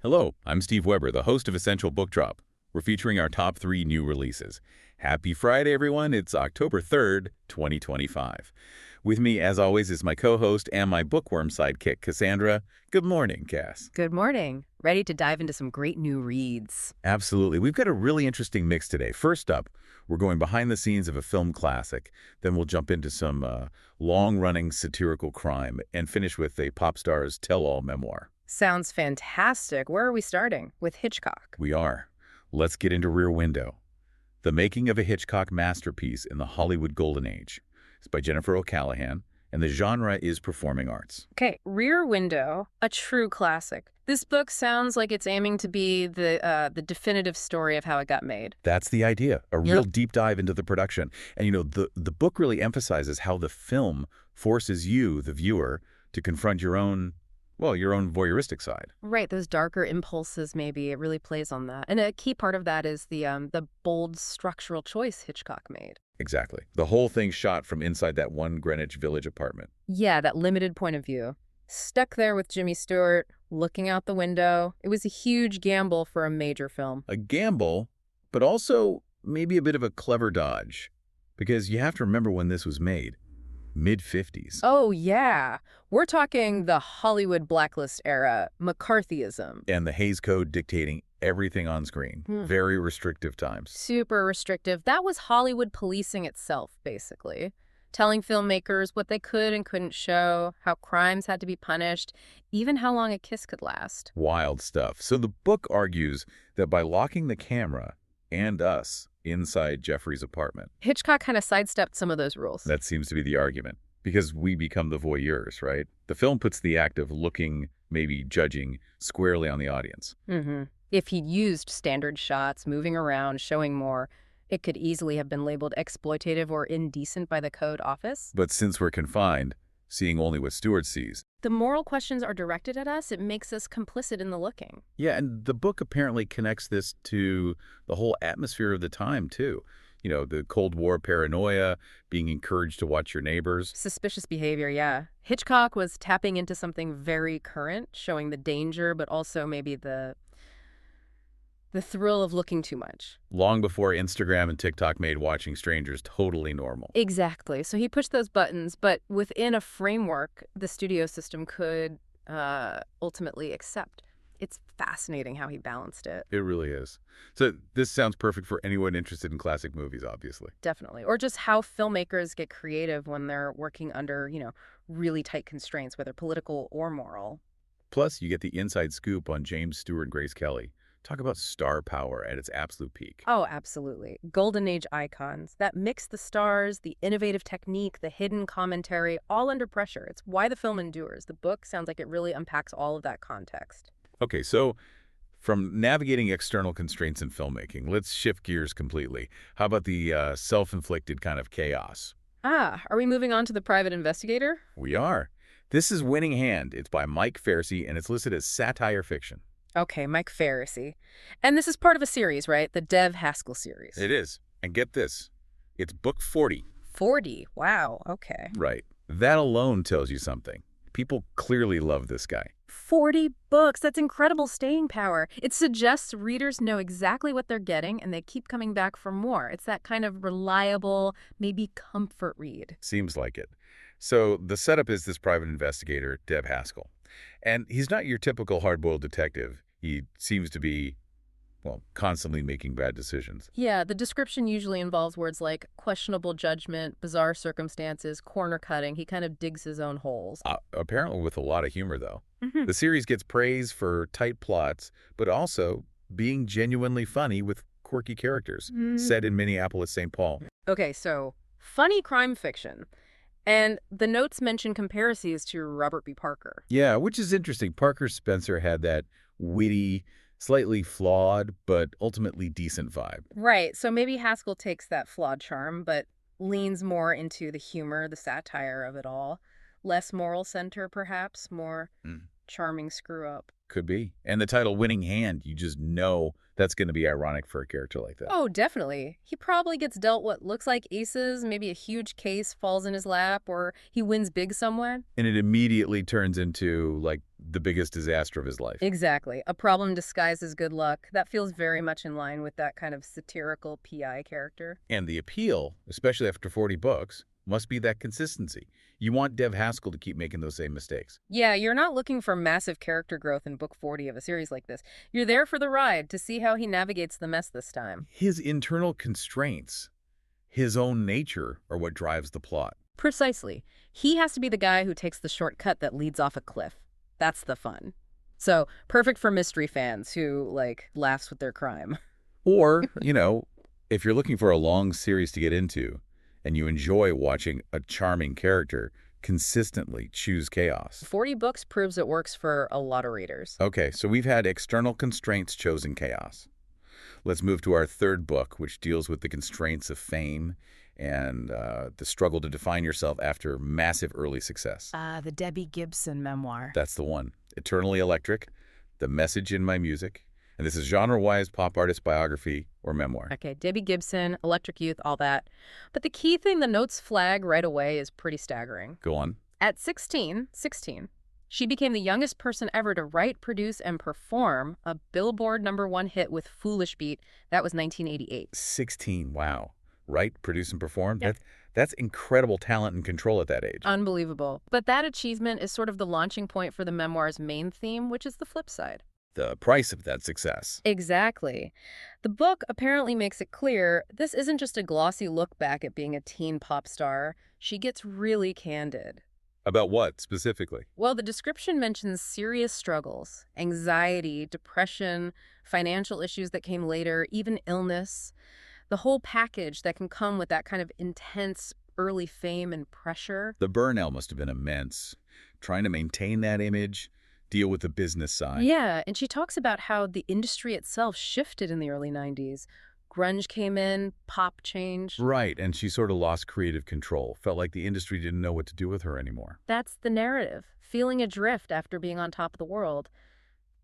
Hello, I'm Steve Weber, the host of Essential Book Drop. We're featuring our top 3 new releases. Happy Friday, everyone. It's October 3rd, 2025. With me, as always, is my co-host and my bookworm sidekick, Cassandra. Good morning, Cass. Good morning. Ready to dive into some great new reads. Absolutely. We've got a really interesting mix today. First up, we're going behind the scenes of a film classic. Then we'll jump into some long-running satirical crime and finish with a pop star's tell-all memoir. Sounds fantastic. Where are we starting? With Hitchcock. We are. Let's get into Rear Window. The Making of a Hitchcock Masterpiece in the Hollywood Golden Age. It's by Jennifer O'Callaghan, and the genre is performing arts. Okay, Rear Window, a true classic. This book sounds like it's aiming to be the definitive story of how it got made. That's the idea, a real deep dive into the production. And, the book really emphasizes how the film forces you, the viewer, to confront your own voyeuristic side. Right, those darker impulses maybe. It really plays on that. And a key part of that is the bold structural choice Hitchcock made. Exactly. The whole thing shot from inside that one Greenwich Village apartment. Yeah, that limited point of view. Stuck there with Jimmy Stewart, looking out the window. It was a huge gamble for a major film. A gamble, but also maybe a bit of a clever dodge. Because you have to remember when this was made. Mid-50s. Oh, yeah. We're talking the Hollywood blacklist era, McCarthyism. And the Hays Code dictating everything on screen. Very restrictive times. Super restrictive. That was Hollywood policing itself, basically. Telling filmmakers what they could and couldn't show, how crimes had to be punished, even how long a kiss could last. Wild stuff. So the book argues that by locking the camera and us inside Jeffrey's apartment, Hitchcock kind of sidestepped some of those rules. that seems to be the argument. Because we become the voyeurs, right? The film puts the act of looking, maybe judging, squarely on the audience. If he'd used standard shots, moving around, showing more, it could easily have been labeled exploitative or indecent by the code office. But since we're confined, seeing only what Stewart sees. The moral questions are directed at us. It makes us complicit in the looking. Yeah, and the book apparently connects this to the whole atmosphere of the time, too. The Cold War paranoia, being encouraged to watch your neighbors. Suspicious behavior, yeah. Hitchcock was tapping into something very current, showing the danger, but also maybe the thrill of looking too much. Long before Instagram and TikTok made watching strangers totally normal. Exactly. So he pushed those buttons, but within a framework the studio system could ultimately accept. It's fascinating how he balanced it. It really is. So this sounds perfect for anyone interested in classic movies, obviously. Definitely. Or just how filmmakers get creative when they're working under, really tight constraints, whether political or moral. Plus, you get the inside scoop on James Stewart and Grace Kelly. Talk about star power at its absolute peak. Oh, absolutely. Golden Age icons that mix the stars, the innovative technique, the hidden commentary, all under pressure. It's why the film endures. The book sounds like it really unpacks all of that context. Okay, so from navigating external constraints in filmmaking, let's shift gears completely. How about the self-inflicted kind of chaos? Are we moving on to The Private Investigator? We are. This is Winning Hand. It's by Mike Farrisee, and it's listed as satire fiction. Okay, Mike Farrisee. And this is part of a series, right? The Dev Haskell series. It is. And get this. It's book 40. 40? Wow, okay. Right. That alone tells you something. People clearly love this guy. 40 books. That's incredible staying power. It suggests readers know exactly what they're getting and they keep coming back for more. It's that kind of reliable, maybe comfort read. Seems like it. So the setup is this private investigator, Dev Haskell. And he's not your typical hard-boiled detective. He seems to be, constantly making bad decisions. Yeah, the description usually involves words like questionable judgment, bizarre circumstances, corner cutting. He kind of digs his own holes. Apparently with a lot of humor, though. The series gets praise for tight plots, but also being genuinely funny with quirky characters, set in Minneapolis, St. Paul. Okay, so funny crime fiction. And the notes mention comparisons to Robert B. Parker. Yeah, which is interesting. Parker Spencer had that witty, slightly flawed, but ultimately decent vibe. Right, so maybe Haskell takes that flawed charm, but leans more into the humor, the satire of it all. Less moral center, perhaps, more charming screw-up. Could be. And the title Winning Hand, you just know that's going to be ironic for a character like that. Oh, definitely. He probably gets dealt what looks like aces, maybe a huge case falls in his lap, or he wins big somewhere. And it immediately turns into, like, the biggest disaster of his life. Exactly. A problem disguised as good luck. That feels very much in line with that kind of satirical PI character. And the appeal, especially after 40 books, must be that consistency. You want Dev Haskell to keep making those same mistakes. Yeah, you're not looking for massive character growth in book 40 of a series like this. You're there for the ride to see how he navigates the mess this time. His internal constraints, his own nature, are what drives the plot. Precisely. He has to be the guy who takes the shortcut that leads off a cliff. That's the fun. So, perfect for mystery fans who, like, laughs with their crime. Or, if you're looking for a long series to get into, and you enjoy watching a charming character consistently choose chaos. 40 books proves it works for a lot of readers. Okay, so we've had external constraints choosing chaos. Let's move to our third book, which deals with the constraints of fame and the struggle to define yourself after massive early success. The Debbie Gibson memoir. That's the one. Eternally Electric, The Message in My Music. And this is genre-wise pop artist biography or memoir. Okay, Debbie Gibson, Electric Youth, all that. But the key thing the notes flag right away is pretty staggering. Go on. At 16, she became the youngest person ever to write, produce, and perform a Billboard #1 hit with Foolish Beat. That was 1988. 16, wow. Write, produce, and perform? Yeah. That's incredible talent and control at that age. Unbelievable. But that achievement is sort of the launching point for the memoir's main theme, which is the flip side. The price of that success. Exactly. The book apparently makes it clear this isn't just a glossy look back at being a teen pop star. She gets really candid. About what, specifically? Well, the description mentions serious struggles, anxiety, depression, financial issues that came later, even illness. The whole package that can come with that kind of intense early fame and pressure. The burnout must have been immense. Trying to maintain that image, deal with the business side. Yeah, and she talks about how the industry itself shifted in the early 90s. Grunge came in, pop changed. Right, and she sort of lost creative control. Felt like the industry didn't know what to do with her anymore. That's the narrative, feeling adrift after being on top of the world.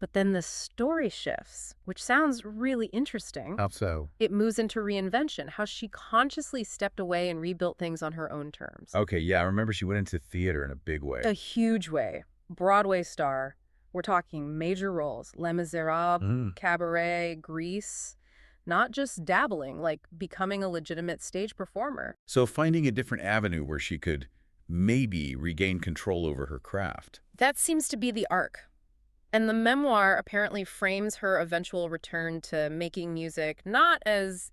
But then the story shifts, which sounds really interesting. How so? It moves into reinvention, how she consciously stepped away and rebuilt things on her own terms. Okay, yeah, I remember she went into theater in a big way. A huge way. Broadway star. We're talking major roles. Les Miserables, Cabaret, Grease. Not just dabbling, like becoming a legitimate stage performer. So finding a different avenue where she could maybe regain control over her craft. That seems to be the arc. And the memoir apparently frames her eventual return to making music not as,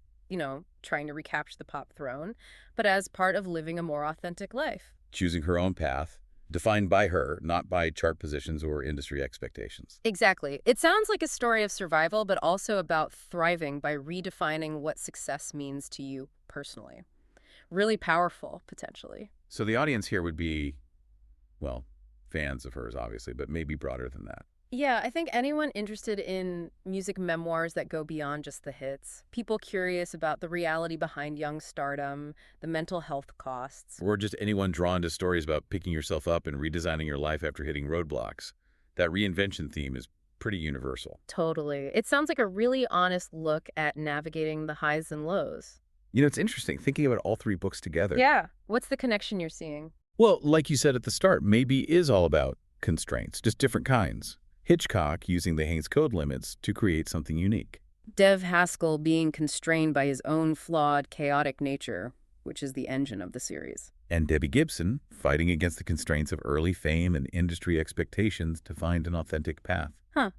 trying to recapture the pop throne, but as part of living a more authentic life. Choosing her own path, defined by her, not by chart positions or industry expectations. Exactly. It sounds like a story of survival, but also about thriving by redefining what success means to you personally. Really powerful, potentially. So the audience here would be, well, fans of hers, obviously, but maybe broader than that. Yeah, I think anyone interested in music memoirs that go beyond just the hits, people curious about the reality behind young stardom, the mental health costs. Or just anyone drawn to stories about picking yourself up and redesigning your life after hitting roadblocks. That reinvention theme is pretty universal. Totally. It sounds like a really honest look at navigating the highs and lows. It's interesting thinking about all three books together. Yeah. What's the connection you're seeing? Well, like you said at the start, maybe it is all about constraints, just different kinds. Hitchcock using the Haines Code limits to create something unique. Dev Haskell being constrained by his own flawed, chaotic nature, which is the engine of the series. And Debbie Gibson fighting against the constraints of early fame and industry expectations to find an authentic path. Huh.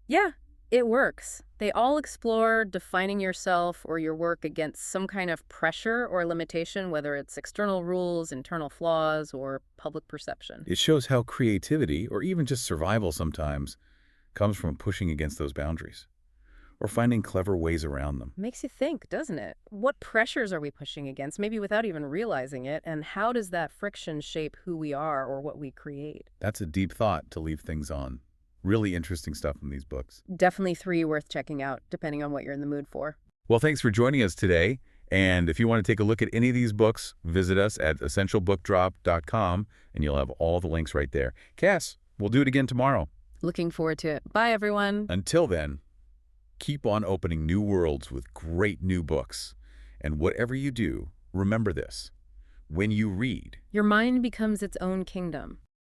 Yeah, it works. They all explore defining yourself or your work against some kind of pressure or limitation, whether it's external rules, internal flaws, or public perception. It shows how creativity, or even just survival sometimes, comes from pushing against those boundaries, or finding clever ways around them. Makes you think, doesn't it? What pressures are we pushing against, maybe without even realizing it, and how does that friction shape who we are or what we create? That's a deep thought to leave things on. Really interesting stuff in these books. Definitely 3 worth checking out, depending on what you're in the mood for. Well, thanks for joining us today. And if you want to take a look at any of these books, visit us at essentialbookdrop.com, and you'll have all the links right there. Cass, we'll do it again tomorrow. Looking forward to it. Bye, everyone. Until then, keep on opening new worlds with great new books. And whatever you do, remember this. When you read, Your mind becomes its own kingdom.